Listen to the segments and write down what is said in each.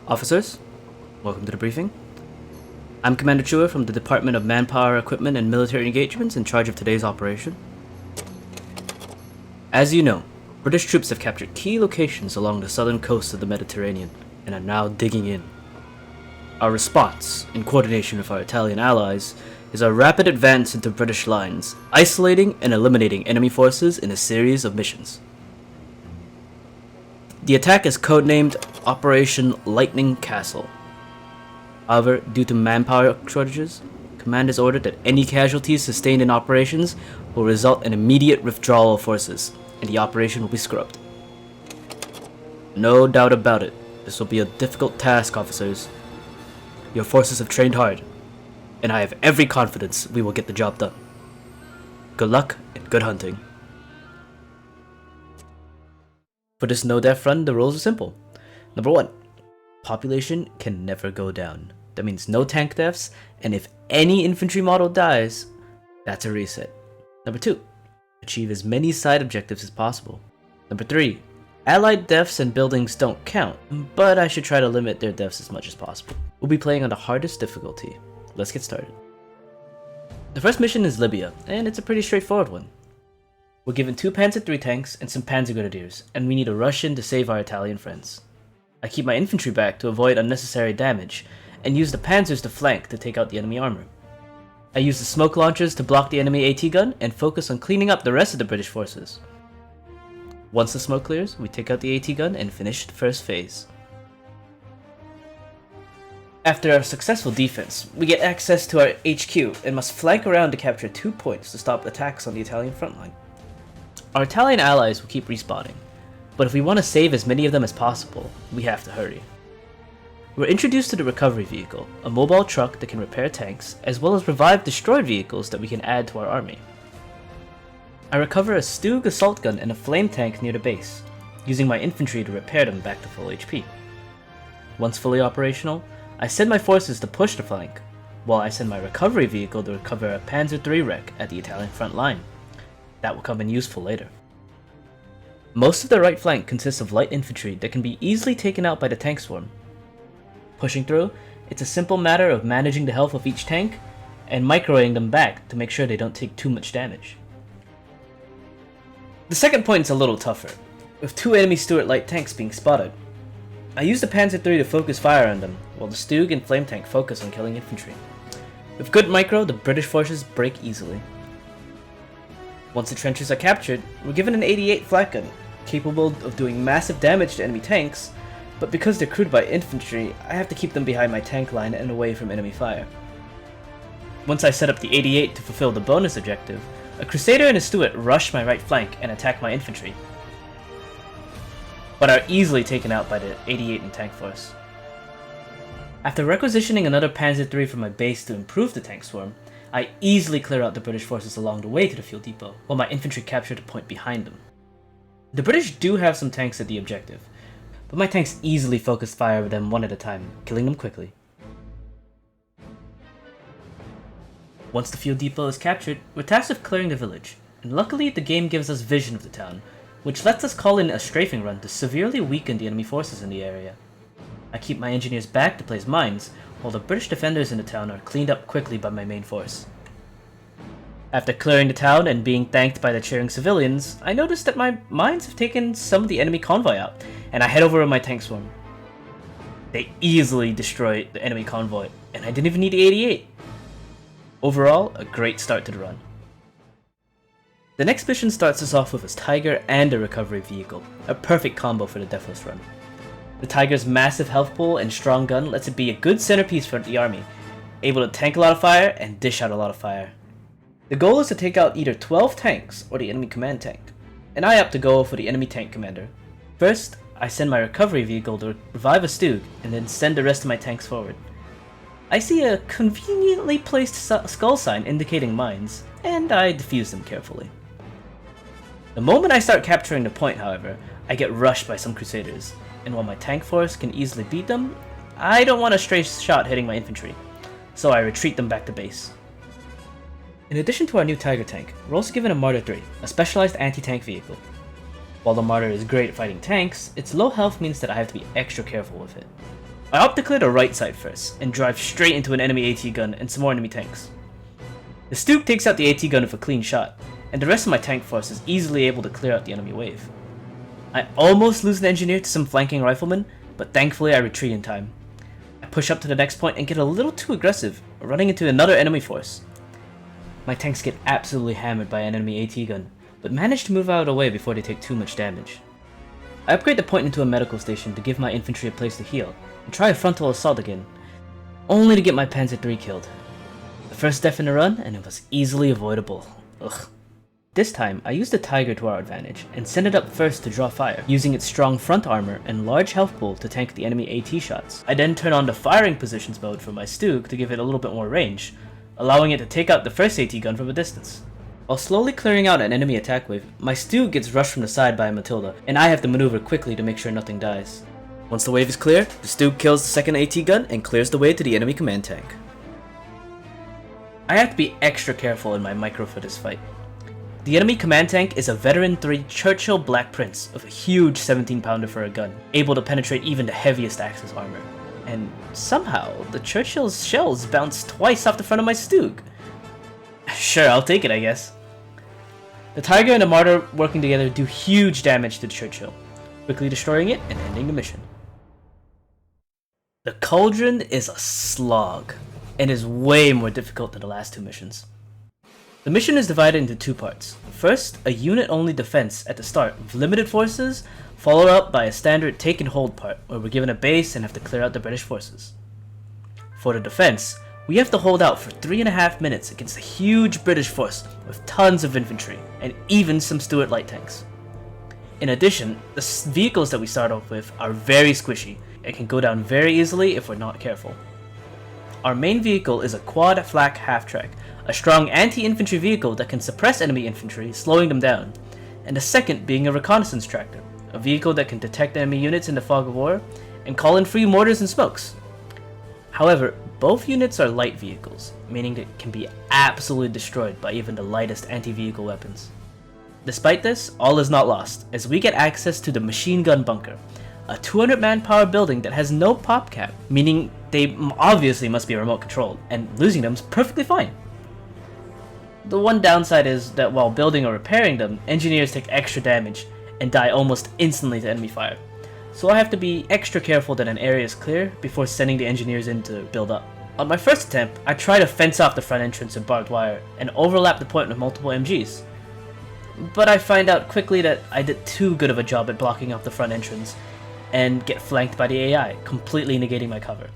Officers, welcome to the briefing. I'm Commander Chua from the Department of Manpower, Equipment, and Military Engagements in charge of today's operation. As you know, British troops have captured key locations along the southern coast of the Mediterranean and are now digging in. Our response, in coordination with our Italian allies, is a rapid advance into British lines, isolating and eliminating enemy forces in a series of missions. The attack is codenamed Operation Lightning Castle. However, due to manpower shortages, command is ordered that any casualties sustained in operations will result in immediate withdrawal of forces, and the operation will be scrubbed. No doubt about it, this will be a difficult task, officers. Your forces have trained hard, and I have every confidence we will get the job done. Good luck and good hunting. For this no-death run, the rules are simple. Number 1. Population can never go down. That means no tank deaths, and if any infantry model dies, that's a reset. Number 2. Achieve as many side objectives as possible. Number 3. Allied deaths and buildings don't count, but I should try to limit their deaths as much as possible. We'll be playing on the hardest difficulty. Let's get started. The first mission is Libya, and it's a pretty straightforward one. We're given 2 Panzer III tanks and some Panzer Grenadiers, and we need to rush in to save our Italian friends. I keep my infantry back to avoid unnecessary damage, and use the Panzers to flank to take out the enemy armor. I use the smoke launchers to block the enemy AT gun and focus on cleaning up the rest of the British forces. Once the smoke clears, we take out the AT gun and finish the first phase. After our successful defense, we get access to our HQ and must flank around to capture 2 points to stop attacks on the Italian front line. Our Italian allies will keep respawning, but if we want to save as many of them as possible, we have to hurry. We're introduced to the recovery vehicle, a mobile truck that can repair tanks, as well as revive destroyed vehicles that we can add to our army. I recover a Stug assault gun and a flame tank near the base, using my infantry to repair them back to full HP. Once fully operational, I send my forces to push the flank, while I send my recovery vehicle to recover a Panzer III wreck at the Italian front line. That will come in useful later. Most of the right flank consists of light infantry that can be easily taken out by the tank swarm. Pushing through, it's a simple matter of managing the health of each tank and microwaving them back to make sure they don't take too much damage. The second point is a little tougher, with 2 enemy Stuart light tanks being spotted. I use the Panzer III to focus fire on them, while the Stug and flame tank focus on killing infantry. With good micro, the British forces break easily. Once the trenches are captured, we're given an 88 flak gun, capable of doing massive damage to enemy tanks, but because they're crewed by infantry, I have to keep them behind my tank line and away from enemy fire. Once I set up the 88 to fulfill the bonus objective, a Crusader and a Stuart rush my right flank and attack my infantry, but are easily taken out by the 88 and tank force. After requisitioning another Panzer III from my base to improve the tank swarm, I easily clear out the British forces along the way to the fuel depot, while my infantry capture the point behind them. The British do have some tanks at the objective, but my tanks easily focus fire with them one at a time, killing them quickly. Once the fuel depot is captured, we're tasked with clearing the village, and luckily the game gives us vision of the town, which lets us call in a strafing run to severely weaken the enemy forces in the area. I keep my engineers back to place mines, while the British defenders in the town are cleaned up quickly by my main force. After clearing the town and being thanked by the cheering civilians, I notice that my mines have taken some of the enemy convoy out, and I head over with my tank swarm. They easily destroy the enemy convoy, and I didn't even need the 88. Overall, a great start to the run. The next mission starts us off with a Tiger and a recovery vehicle, a perfect combo for the Deathless run. The Tiger's massive health pool and strong gun lets it be a good centerpiece for the army, able to tank a lot of fire and dish out a lot of fire. The goal is to take out either 12 tanks or the enemy command tank, and I opt to go for the enemy tank commander. First, I send my recovery vehicle to revive a Stug, and then send the rest of my tanks forward. I see a conveniently placed skull sign indicating mines, and I defuse them carefully. The moment I start capturing the point, however, I get rushed by some Crusaders, and while my tank force can easily beat them, I don't want a stray shot hitting my infantry, so I retreat them back to base. In addition to our new Tiger tank, we're also given a Marder 3, a specialized anti-tank vehicle. While the Marder is great at fighting tanks, its low health means that I have to be extra careful with it. I opt to clear the right side first, and drive straight into an enemy AT gun and some more enemy tanks. The Stook takes out the AT gun with a clean shot, and the rest of my tank force is easily able to clear out the enemy wave. I almost lose an engineer to some flanking riflemen, but thankfully I retreat in time. I push up to the next point and get a little too aggressive, running into another enemy force. My tanks get absolutely hammered by an enemy AT gun, but manage to move out of the way before they take too much damage. I upgrade the point into a medical station to give my infantry a place to heal, and try a frontal assault again, only to get my Panzer III killed. The first death in the run, and it was easily avoidable. Ugh. This time, I used the Tiger to our advantage, and sent it up first to draw fire, using its strong front armor and large health pool to tank the enemy AT shots. I then turn on the firing positions mode for my Stook to give it a little bit more range, allowing it to take out the first AT gun from a distance. While slowly clearing out an enemy attack wave, my Stook gets rushed from the side by a Matilda, and I have to maneuver quickly to make sure nothing dies. Once the wave is clear, the Stook kills the second AT gun and clears the way to the enemy command tank. I have to be extra careful in my micro for this fight. The enemy command tank is a veteran 3 Churchill Black Prince with a huge 17-pounder for a gun, able to penetrate even the heaviest Axis armor. And somehow, the Churchill's shells bounce twice off the front of my Stook. Sure, I'll take it, I guess. The Tiger and the Martyr working together do huge damage to the Churchill, quickly destroying it and ending the mission. The Cauldron is a slog, and is way more difficult than the last two missions. The mission is divided into two parts. First, a unit-only defense at the start with limited forces, followed up by a standard take and hold part, where we're given a base and have to clear out the British forces. For the defense, we have to hold out for 3.5 minutes against a huge British force with tons of infantry, and even some Stuart light tanks. In addition, the vehicles that we start off with are very squishy, and can go down very easily if we're not careful. Our main vehicle is a quad flak half-track, a strong anti-infantry vehicle that can suppress enemy infantry, slowing them down, and the second being a reconnaissance tractor, a vehicle that can detect enemy units in the fog of war, and call in free mortars and smokes. However, both units are light vehicles, meaning they can be absolutely destroyed by even the lightest anti-vehicle weapons. Despite this, all is not lost, as we get access to the machine gun bunker, a 200 manpower building that has no pop cap, meaning they obviously must be remote controlled, and losing them is perfectly fine. The one downside is that while building or repairing them, engineers take extra damage and die almost instantly to enemy fire, so I have to be extra careful that an area is clear before sending the engineers in to build up. On my first attempt, I try to fence off the front entrance with barbed wire and overlap the point with multiple MGs, but I find out quickly that I did too good of a job at blocking off the front entrance and get flanked by the AI, completely negating my cover.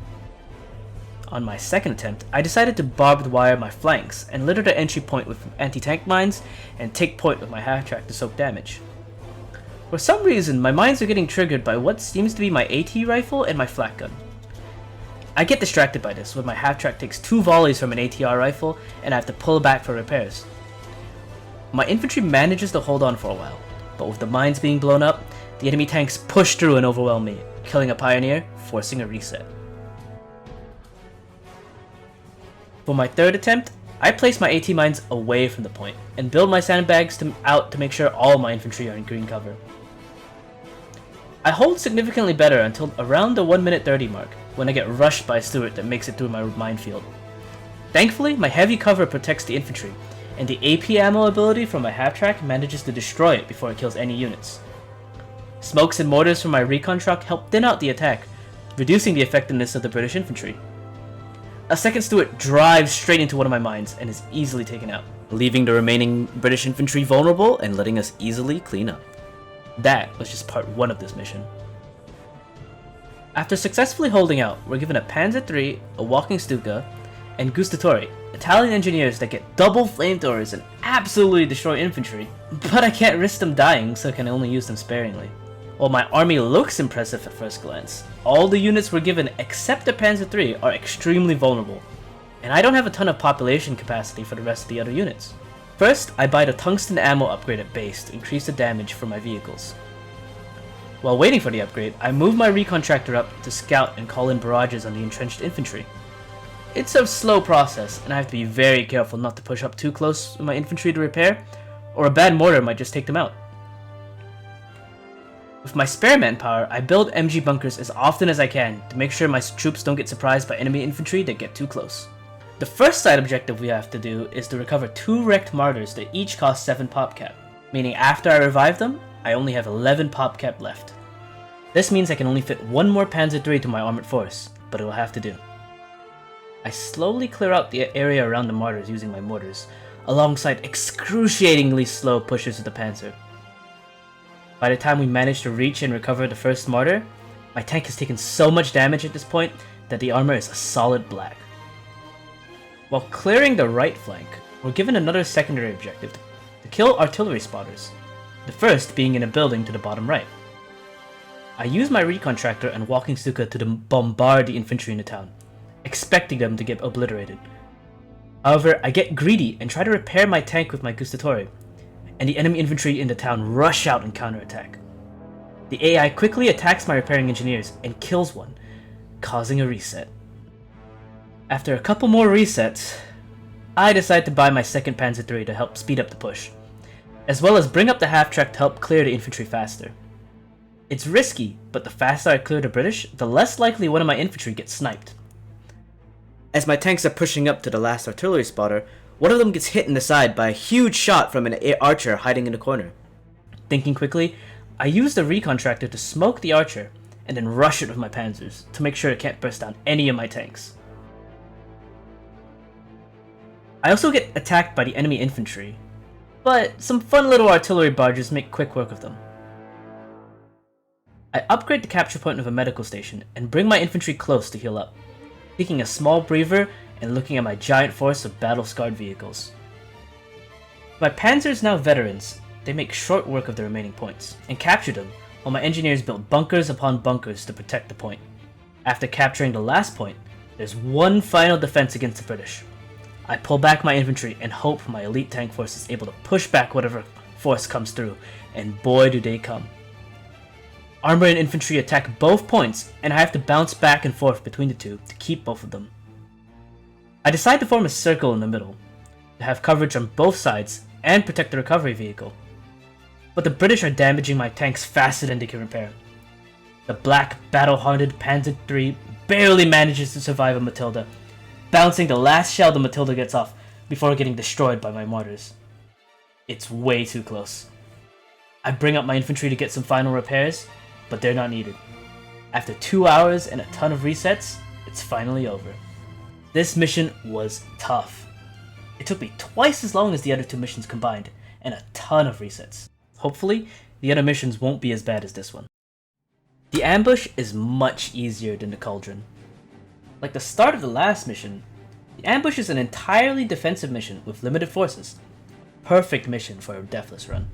On my second attempt, I decided to barbed wire my flanks and litter the entry point with anti-tank mines and take point with my half-track to soak damage. For some reason, my mines are getting triggered by what seems to be my AT rifle and my flak gun. I get distracted by this when my half-track takes 2 volleys from an ATR rifle and I have to pull back for repairs. My infantry manages to hold on for a while, but with the mines being blown up, the enemy tanks push through and overwhelm me, killing a pioneer, forcing a reset. For my third attempt, I place my AT mines away from the point, and build my sandbags out to make sure all my infantry are in green cover. I hold significantly better until around the 1 minute 30 mark, when I get rushed by a Stuart that makes it through my minefield. Thankfully, my heavy cover protects the infantry, and the AP ammo ability from my half-track manages to destroy it before it kills any units. Smokes and mortars from my recon truck help thin out the attack, reducing the effectiveness of the British infantry. A second Stuart drives straight into one of my mines and is easily taken out, leaving the remaining British infantry vulnerable and letting us easily clean up. That was just part 1 of this mission. After successfully holding out, we're given a Panzer III, a walking Stuka, and Gustatori, Italian engineers that get double flamethrowers and absolutely destroy infantry, but I can't risk them dying, so I can only use them sparingly. While my army looks impressive at first glance, all the units we're given except the Panzer III are extremely vulnerable, and I don't have a ton of population capacity for the rest of the other units. First, I buy the tungsten ammo upgrade at base to increase the damage for my vehicles. While waiting for the upgrade, I move my recon tractor up to scout and call in barrages on the entrenched infantry. It's a slow process, and I have to be very careful not to push up too close with my infantry to repair, or a bad mortar might just take them out. With my spare manpower, I build MG bunkers as often as I can to make sure my troops don't get surprised by enemy infantry that get too close. The first side objective we have to do is to recover 2 wrecked martyrs that each cost 7 pop cap, meaning after I revive them, I only have 11 pop cap left. This means I can only fit 1 more Panzer III to my armored force, but it will have to do. I slowly clear out the area around the martyrs using my mortars, alongside excruciatingly slow pushes of the Panzer. By the time we manage to reach and recover the first martyr, my tank has taken so much damage at this point that the armor is a solid black. While clearing the right flank, we're given another secondary objective to kill artillery spotters, the first being in a building to the bottom right. I use my recon tractor and walking stuka to bombard the infantry in the town, expecting them to get obliterated. However, I get greedy and try to repair my tank with my gustatore, and the enemy infantry in the town rush out and counterattack. The AI quickly attacks my repairing engineers and kills one, causing a reset. After a couple more resets, I decide to buy my second Panzer III to help speed up the push, as well as bring up the half-track to help clear the infantry faster. It's risky, but the faster I clear the British, the less likely one of my infantry gets sniped. As my tanks are pushing up to the last artillery spotter, one of them gets hit in the side by a huge shot from an archer hiding in the corner. Thinking quickly, I use the recon tractor to smoke the archer, and then rush it with my panzers to make sure it can't burst down any of my tanks. I also get attacked by the enemy infantry, but some fun little artillery barges make quick work of them. I upgrade the capture point of a medical station and bring my infantry close to heal up, taking a small breather and looking at my giant force of battle-scarred vehicles. My panzers now veterans, they make short work of the remaining points, and capture them, while my engineers build bunkers upon bunkers to protect the point. After capturing the last point, there's one final defense against the British. I pull back my infantry and hope my elite tank force is able to push back whatever force comes through, and boy do they come. Armor and infantry attack both points, and I have to bounce back and forth between the two to keep both of them. I decide to form a circle in the middle, to have coverage on both sides and protect the recovery vehicle. But the British are damaging my tanks faster than they can repair. The black, battle-hardened Panzer III barely manages to survive a Matilda, bouncing the last shell the Matilda gets off before getting destroyed by my mortars. It's way too close. I bring up my infantry to get some final repairs, but they're not needed. After 2 hours and a ton of resets, it's finally over. This mission was tough. It took me twice as long as the other 2 missions combined, and a ton of resets. Hopefully, the other missions won't be as bad as this one. The ambush is much easier than the Cauldron. Like the start of the last mission, the ambush is an entirely defensive mission with limited forces. Perfect mission for a Deathless run.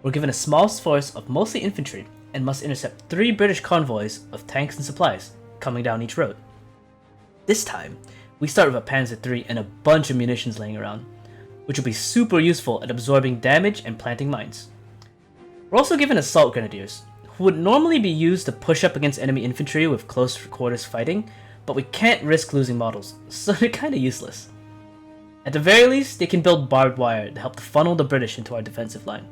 We're given a small force of mostly infantry and must intercept 3 British convoys of tanks and supplies coming down each road. This time, we start with a Panzer III and a bunch of munitions laying around, which will be super useful at absorbing damage and planting mines. We're also given assault grenadiers, who would normally be used to push up against enemy infantry with close quarters fighting, but we can't risk losing models, so they're kinda useless. At the very least, they can build barbed wire to help funnel the British into our defensive line.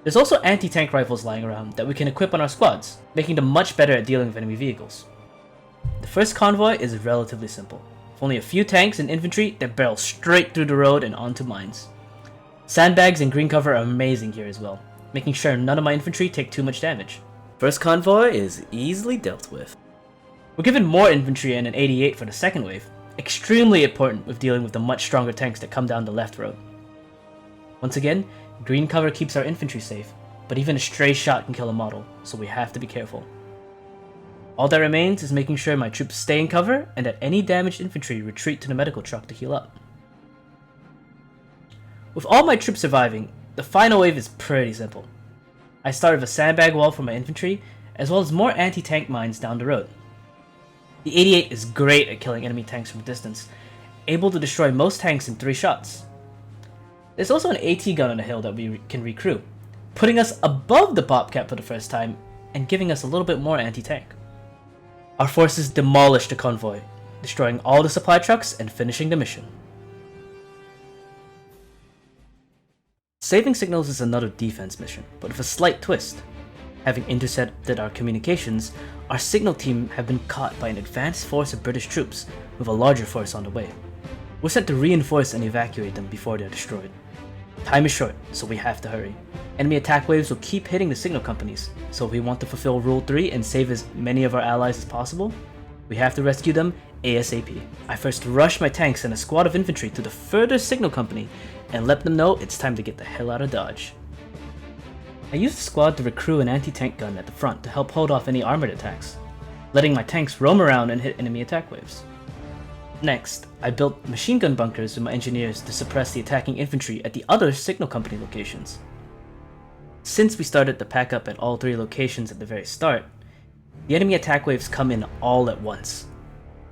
There's also anti-tank rifles lying around that we can equip on our squads, making them much better at dealing with enemy vehicles. The first convoy is relatively simple, with only a few tanks and infantry that barrel straight through the road and onto mines. Sandbags and green cover are amazing here as well, making sure none of my infantry take too much damage. First convoy is easily dealt with. We're given more infantry and an 88 for the second wave, extremely important with dealing with the much stronger tanks that come down the left road. Once again, green cover keeps our infantry safe, but even a stray shot can kill a model, so we have to be careful. All that remains is making sure my troops stay in cover and that any damaged infantry retreat to the medical truck to heal up. With all my troops surviving, the final wave is pretty simple. I start with a sandbag wall for my infantry, as well as more anti-tank mines down the road. The 88 is great at killing enemy tanks from a distance, able to destroy most tanks in 3 shots. There's also an AT gun on the hill that we can recruit, putting us above the pop cap for the first time and giving us a little bit more anti-tank. Our forces demolish the convoy, destroying all the supply trucks and finishing the mission. Saving Signals is another defense mission, but with a slight twist. Having intercepted our communications, our signal team have been caught by an advanced force of British troops with a larger force on the way. We're sent to reinforce and evacuate them before they're destroyed. Time is short, so we have to hurry. Enemy attack waves will keep hitting the signal companies, so if we want to fulfill Rule 3 and save as many of our allies as possible, we have to rescue them ASAP. I first rush my tanks and a squad of infantry to the furthest signal company and let them know it's time to get the hell out of Dodge. I used the squad to recruit an anti-tank gun at the front to help hold off any armored attacks, letting my tanks roam around and hit enemy attack waves. Next, I built machine gun bunkers with my engineers to suppress the attacking infantry at the other signal company locations. Since we started to pack up at all 3 locations at the very start, the enemy attack waves come in all at once.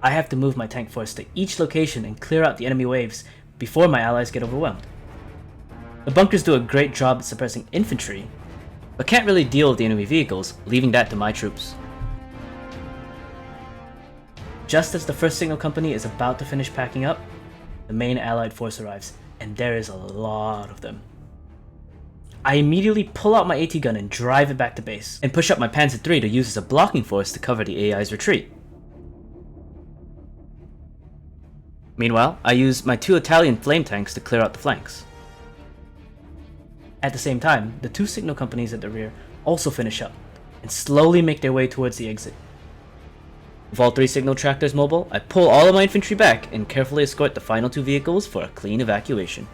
I have to move my tank force to each location and clear out the enemy waves before my allies get overwhelmed. The bunkers do a great job at suppressing infantry, but can't really deal with the enemy vehicles, leaving that to my troops. Just as the first signal company is about to finish packing up, the main allied force arrives, and there is a lot of them. I immediately pull out my AT gun and drive it back to base, and push up my Panzer III to use as a blocking force to cover the AI's retreat. Meanwhile, I use my 2 Italian flame tanks to clear out the flanks. At the same time, the 2 signal companies at the rear also finish up, and slowly make their way towards the exit. With all 3 signal tractors mobile, I pull all of my infantry back and carefully escort the final 2 vehicles for a clean evacuation.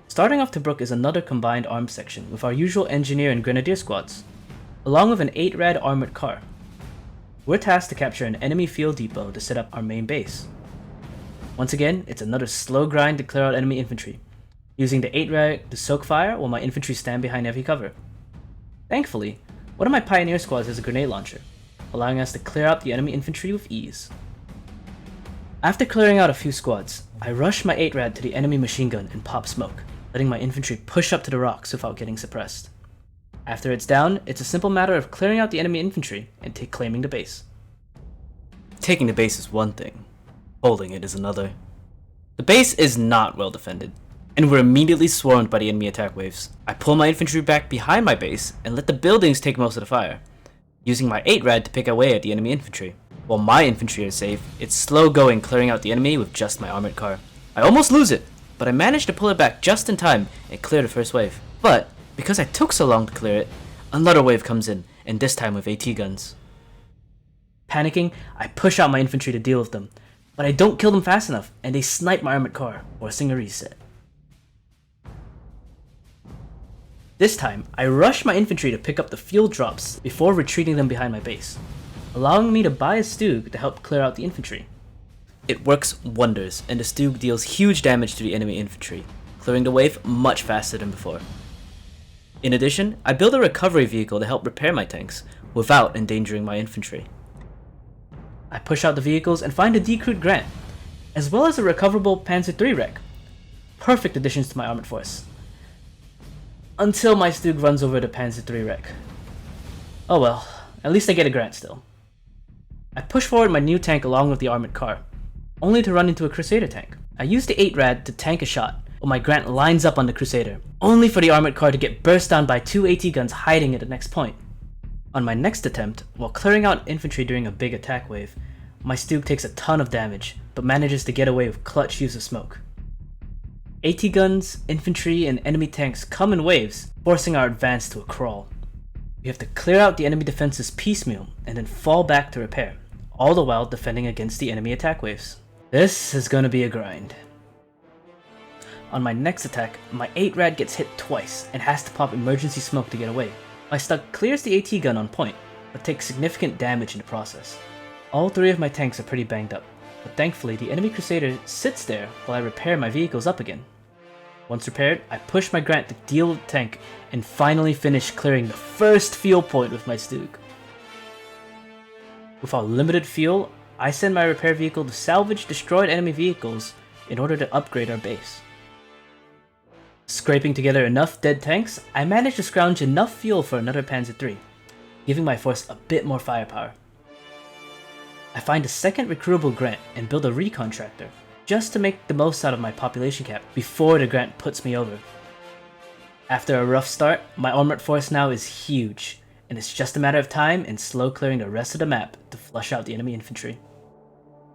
Starting off Tobruk is another combined arms section with our usual engineer and grenadier squads, along with an 8-rad armored car. We're tasked to capture an enemy field depot to set up our main base. Once again, it's another slow grind to clear out enemy infantry, using the 8-rad to soak fire while my infantry stand behind heavy cover. Thankfully, one of my pioneer squads has a grenade launcher, allowing us to clear out the enemy infantry with ease. After clearing out a few squads, I rush my 8-rad to the enemy machine gun and pop smoke, letting my infantry push up to the rocks without getting suppressed. After it's down, it's a simple matter of clearing out the enemy infantry and claiming the base. Taking the base is one thing, holding it is another. The base is not well defended, and we're immediately swarmed by the enemy attack waves. I pull my infantry back behind my base and let the buildings take most of the fire, using my 8-rad to pick away at the enemy infantry. While my infantry are safe, it's slow going clearing out the enemy with just my armored car. I almost lose it, but I managed to pull it back just in time and clear the first wave. But because I took so long to clear it, another wave comes in, and this time with AT guns. Panicking, I push out my infantry to deal with them, but I don't kill them fast enough, and they snipe my armored car, forcing a reset. This time, I rush my infantry to pick up the fuel drops before retreating them behind my base, allowing me to buy a Stug to help clear out the infantry. It works wonders, and the Stug deals huge damage to the enemy infantry, clearing the wave much faster than before. In addition, I build a recovery vehicle to help repair my tanks, without endangering my infantry. I push out the vehicles and find a decrewed Grant, as well as a recoverable Panzer III wreck. Perfect additions to my armored force. Until my Stug runs over the Panzer III wreck. Oh well, at least I get a Grant still. I push forward my new tank along with the armored car, only to run into a Crusader tank. I use the 8-rad to tank a shot, while my Grant lines up on the Crusader, only for the armored car to get burst down by 2 AT guns hiding at the next point. On my next attempt, while clearing out infantry during a big attack wave, my Stug takes a ton of damage, but manages to get away with clutch use of smoke. AT guns, infantry, and enemy tanks come in waves, forcing our advance to a crawl. We have to clear out the enemy defenses piecemeal, and then fall back to repair, all the while defending against the enemy attack waves. This is gonna be a grind. On my next attack, my 8-rad gets hit twice and has to pop emergency smoke to get away. My Stug clears the AT gun on point, but takes significant damage in the process. All 3 of my tanks are pretty banged up, but thankfully the enemy Crusader sits there while I repair my vehicles up again. Once repaired, I push my Grant to deal with the tank and finally finish clearing the first fuel point with my Stug. With our limited fuel, I send my repair vehicle to salvage destroyed enemy vehicles in order to upgrade our base. Scraping together enough dead tanks, I managed to scrounge enough fuel for another Panzer III, giving my force a bit more firepower. I find a second recruitable Grant and build a recon tractor, just to make the most out of my population cap before the Grant puts me over. After a rough start, my armored force now is huge, and it's just a matter of time and slow clearing the rest of the map to flush out the enemy infantry.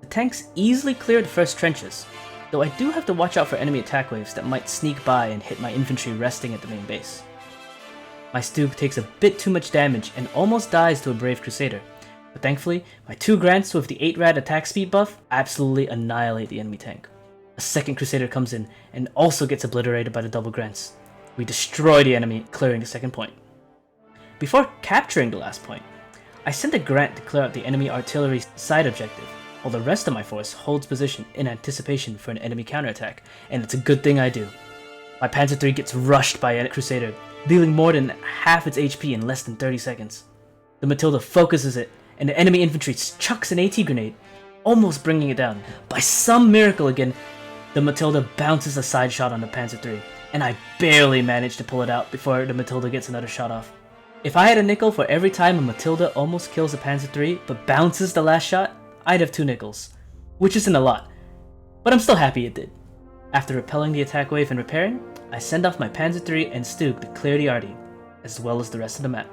The tanks easily cleared the first trenches, though I do have to watch out for enemy attack waves that might sneak by and hit my infantry resting at the main base. My Stug takes a bit too much damage and almost dies to a Brave Crusader, but thankfully, my 2 Grants with the 8 rad attack speed buff absolutely annihilate the enemy tank. A second Crusader comes in and also gets obliterated by the double Grants. We destroy the enemy, clearing the second point. Before capturing the last point, I send a Grant to clear out the enemy artillery side objective, while the rest of my force holds position in anticipation for an enemy counterattack, and it's a good thing I do. My Panzer III gets rushed by a Crusader, dealing more than half its HP in less than 30 seconds. The Matilda focuses it, and the enemy infantry chucks an AT grenade, almost bringing it down. By some miracle again, the Matilda bounces a side shot on the Panzer III, and I barely manage to pull it out before the Matilda gets another shot off. If I had a nickel for every time a Matilda almost kills a Panzer III but bounces the last shot, I'd have 2 nickels, which isn't a lot, but I'm still happy it did. After repelling the attack wave and repairing, I send off my Panzer III and Stug to clear the Arty, as well as the rest of the map.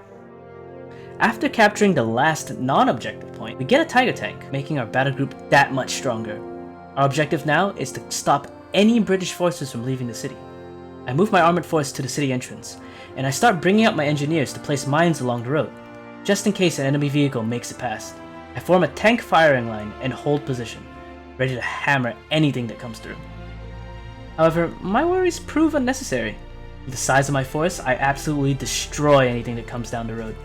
After capturing the last non-objective point, we get a Tiger tank, making our battle group that much stronger. Our objective now is to stop any British forces from leaving the city. I move my armored force to the city entrance, and I start bringing up my engineers to place mines along the road, just in case an enemy vehicle makes it past. I form a tank firing line and hold position, ready to hammer anything that comes through. However, my worries prove unnecessary. With the size of my force, I absolutely destroy anything that comes down the road.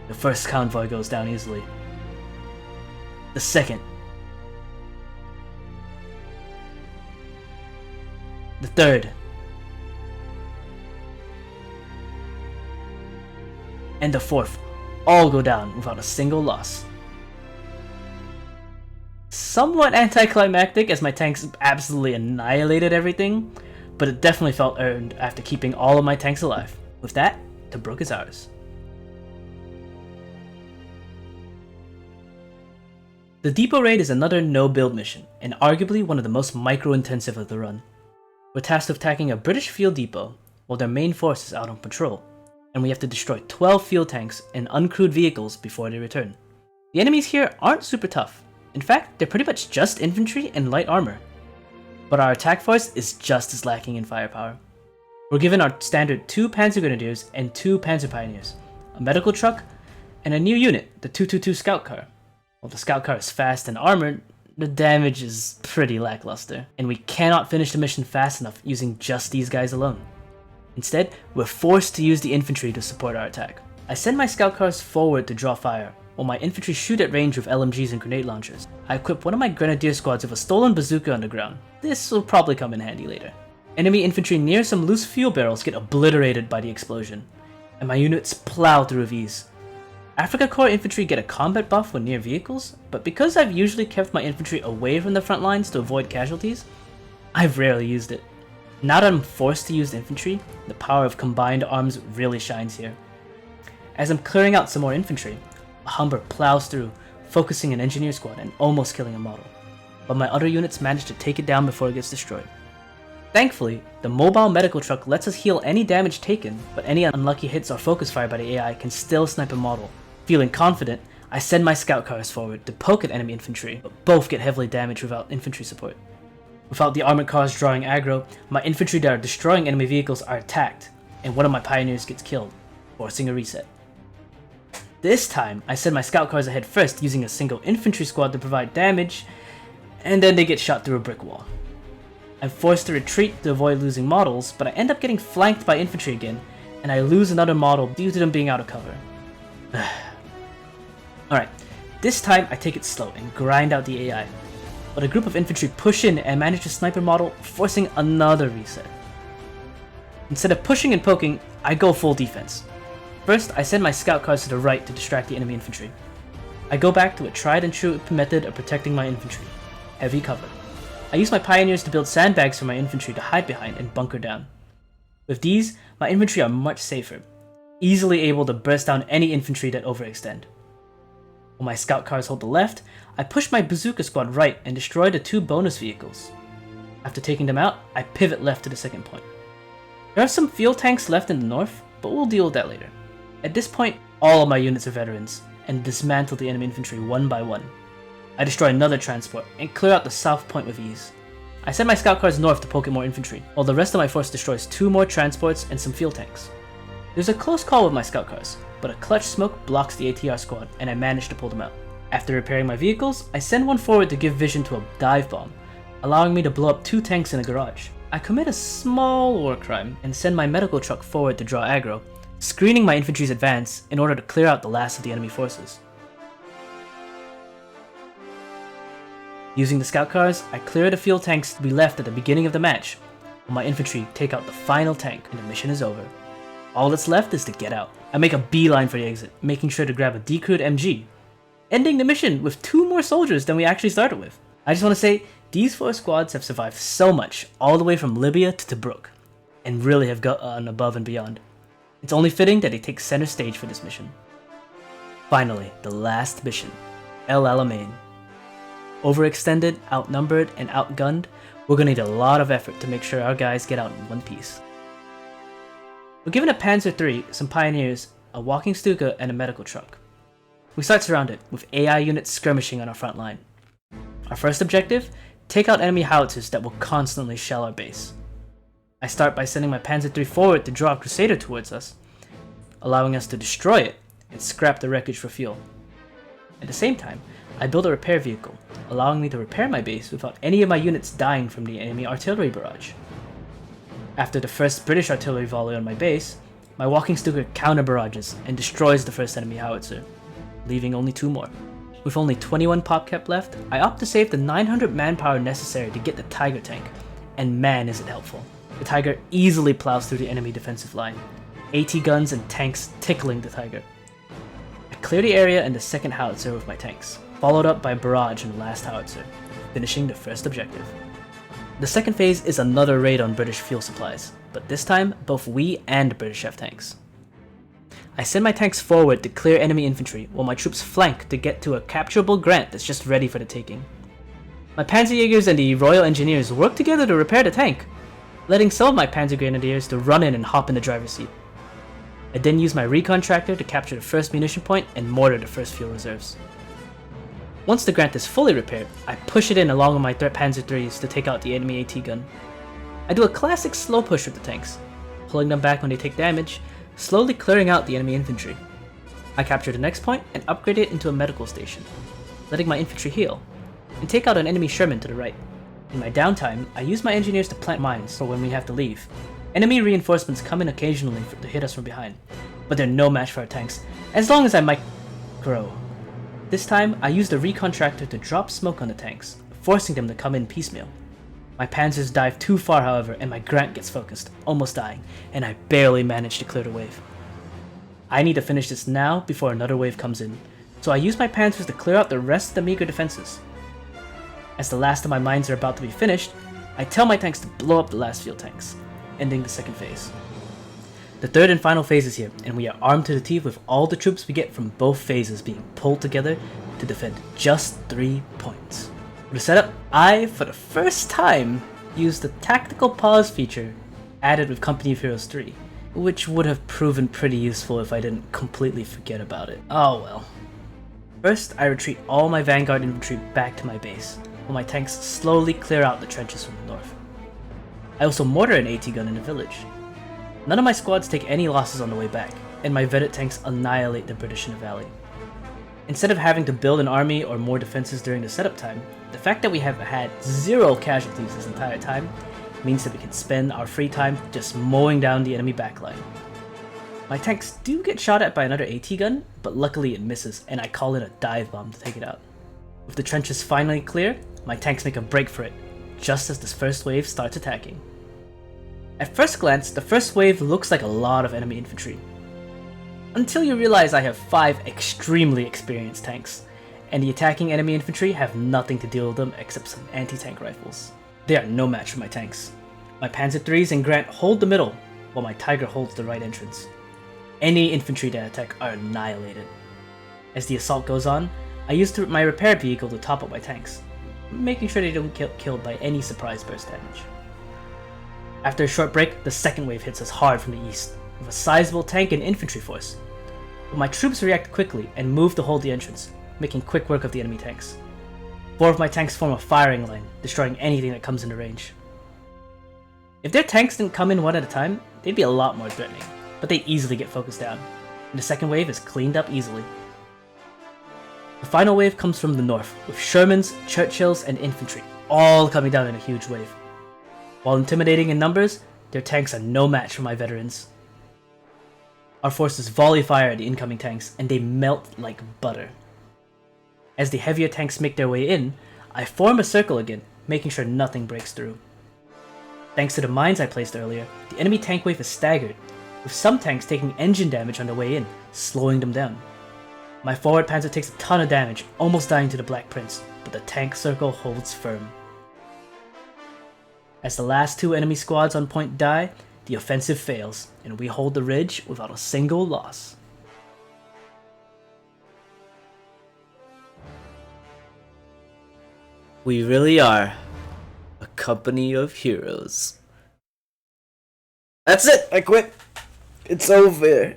The first convoy goes down easily. The second. The third. And the fourth all go down without a single loss. Somewhat anticlimactic as my tanks absolutely annihilated everything, but it definitely felt earned after keeping all of my tanks alive. With that, Tobruk is ours. The Depot Raid is another no-build mission, and arguably one of the most micro-intensive of the run. We're tasked with attacking a British field depot, while their main force is out on patrol, and we have to destroy 12 field tanks and uncrewed vehicles before they return. The enemies here aren't super tough. In fact, they're pretty much just infantry and light armor. But our attack force is just as lacking in firepower. We're given our standard 2 Panzer Grenadiers and 2 Panzer Pioneers, a medical truck, and a new unit, the 222 Scout Car. While the Scout Car is fast and armored, the damage is pretty lackluster, and we cannot finish the mission fast enough using just these guys alone. Instead, we're forced to use the infantry to support our attack. I send my Scout Cars forward to draw fire, while my infantry shoot at range with LMGs and grenade launchers. I equip one of my grenadier squads with a stolen bazooka on the ground. This will probably come in handy later. Enemy infantry near some loose fuel barrels get obliterated by the explosion, and my units plow through with ease. Africa Corps infantry get a combat buff when near vehicles, but because I've usually kept my infantry away from the front lines to avoid casualties, I've rarely used it. Now that I'm forced to use infantry, the power of combined arms really shines here. As I'm clearing out some more infantry, a Humber plows through, focusing an engineer squad and almost killing a model, but my other units manage to take it down before it gets destroyed. Thankfully, the mobile medical truck lets us heal any damage taken, but any unlucky hits or focus fire by the AI can still snipe a model. Feeling confident, I send my scout cars forward to poke at enemy infantry, but both get heavily damaged without infantry support. Without the armored cars drawing aggro, my infantry that are destroying enemy vehicles are attacked, and one of my pioneers gets killed, forcing a reset. This time, I send my scout cars ahead first using a single infantry squad to provide damage, and then they get shot through a brick wall. I'm forced to retreat to avoid losing models, but I end up getting flanked by infantry again, and I lose another model due to them being out of cover. Alright, this time I take it slow and grind out the AI, but a group of infantry push in and manage to snipe a model, forcing another reset. Instead of pushing and poking, I go full defense. First, I send my scout cars to the right to distract the enemy infantry. I go back to a tried and true method of protecting my infantry: heavy cover. I use my pioneers to build sandbags for my infantry to hide behind and bunker down. With these, my infantry are much safer, easily able to burst down any infantry that overextend. While my scout cars hold the left, I push my bazooka squad right and destroy the 2 bonus vehicles. After taking them out, I pivot left to the second point. There are some field tanks left in the north, but we'll deal with that later. At this point, all of my units are veterans, and dismantle the enemy infantry one by one. I destroy another transport, and clear out the south point with ease. I send my scout cars north to poke at more infantry, while the rest of my force destroys 2 more transports and some field tanks. There's a close call with my scout cars, but a clutch smoke blocks the ATR squad, and I manage to pull them out. After repairing my vehicles, I send one forward to give vision to a dive bomb, allowing me to blow up 2 tanks in a garage. I commit a small war crime, and send my medical truck forward to draw aggro, screening my infantry's advance in order to clear out the last of the enemy forces. Using the scout cars, I clear the field tanks we left at the beginning of the match, while my infantry take out the final tank and the mission is over. All that's left is to get out. I make a beeline for the exit, making sure to grab a decrewed MG, ending the mission with 2 more soldiers than we actually started with. I just want to say, these 4 squads have survived so much, all the way from Libya to Tobruk, and really have gone above and beyond. It's only fitting that they take center stage for this mission. Finally, the last mission, El Alamein. Overextended, outnumbered, and outgunned, we're gonna need a lot of effort to make sure our guys get out in one piece. We're given a Panzer III, some pioneers, a walking Stuka, and a medical truck. We start surrounded, with AI units skirmishing on our front line. Our first objective? Take out enemy howitzers that will constantly shell our base. I start by sending my Panzer III forward to draw a Crusader towards us, allowing us to destroy it and scrap the wreckage for fuel. At the same time, I build a repair vehicle, allowing me to repair my base without any of my units dying from the enemy artillery barrage. After the first British artillery volley on my base, my walking Stuka counter barrages and destroys the first enemy howitzer, leaving only 2 more. With only 21 pop cap left, I opt to save the 900 manpower necessary to get the Tiger tank, and man is it helpful. The Tiger easily plows through the enemy defensive line, AT guns and tanks tickling the Tiger. I clear the area and the second howitzer with my tanks, followed up by a barrage and the last howitzer, finishing the first objective. The second phase is another raid on British fuel supplies, but this time both we and the British have tanks. I send my tanks forward to clear enemy infantry while my troops flank to get to a capturable Grant that's just ready for the taking. My Panzerjägers and the Royal Engineers work together to repair the tank, letting some of my Panzer Grenadiers to run in and hop in the driver's seat. I then use my recon tractor to capture the first munition point and mortar the first fuel reserves. Once the Grant is fully repaired, I push it in along with my Panzer IIIs to take out the enemy AT gun. I do a classic slow push with the tanks, pulling them back when they take damage, slowly clearing out the enemy infantry. I capture the next point and upgrade it into a medical station, letting my infantry heal, and take out an enemy Sherman to the right. In my downtime, I use my engineers to plant mines for when we have to leave. Enemy reinforcements come in occasionally to hit us from behind, but they're no match for our tanks, as long as I micro. This time, I use the recon tractor to drop smoke on the tanks, forcing them to come in piecemeal. My panzers dive too far, however, and my Grant gets focused, almost dying, and I barely manage to clear the wave. I need to finish this now before another wave comes in, so I use my panzers to clear out the rest of the meager defenses. As the last of my mines are about to be finished, I tell my tanks to blow up the last field tanks, ending the second phase. The third and final phase is here, and we are armed to the teeth with all the troops we get from both phases being pulled together to defend just 3 points. For the setup, I, for the first time, used the tactical pause feature added with Company of Heroes 3, which would have proven pretty useful if I didn't completely forget about it. Oh well. First, I retreat all my Vanguard infantry back to my base, while my tanks slowly clear out the trenches from the north. I also mortar an AT gun in the village. None of my squads take any losses on the way back, and my vetted tanks annihilate the British in the valley. Instead of having to build an army or more defenses during the setup time, the fact that we have had 0 casualties this entire time means that we can spend our free time just mowing down the enemy backline. My tanks do get shot at by another AT gun, but luckily it misses and I call in a dive bomb to take it out. With the trenches finally clear, my tanks make a break for it, just as this first wave starts attacking. At first glance, the first wave looks like a lot of enemy infantry, until you realize I have 5 extremely experienced tanks, and the attacking enemy infantry have nothing to deal with them except some anti-tank rifles. They are no match for my tanks. My Panzer IIIs and Grant hold the middle, while my Tiger holds the right entrance. Any infantry that attack are annihilated. As the assault goes on, I use my repair vehicle to top up my tanks, making sure they don't get killed by any surprise burst damage. After a short break, the second wave hits us hard from the east, with a sizable tank and infantry force. But my troops react quickly and move to hold the entrance, making quick work of the enemy tanks. 4 of my tanks form a firing line, destroying anything that comes into range. If their tanks didn't come in one at a time, they'd be a lot more threatening, but they easily get focused down, and the second wave is cleaned up easily. The final wave comes from the north, with Shermans, Churchills, and infantry, all coming down in a huge wave. While intimidating in numbers, their tanks are no match for my veterans. Our forces volley fire at the incoming tanks, and they melt like butter. As the heavier tanks make their way in, I form a circle again, making sure nothing breaks through. Thanks to the mines I placed earlier, the enemy tank wave is staggered, with some tanks taking engine damage on their way in, slowing them down. My forward panzer takes a ton of damage, almost dying to the Black Prince, but the tank circle holds firm. As the last 2 enemy squads on point die, the offensive fails, and we hold the ridge without a single loss. We really are a company of heroes. That's it! I quit! It's over!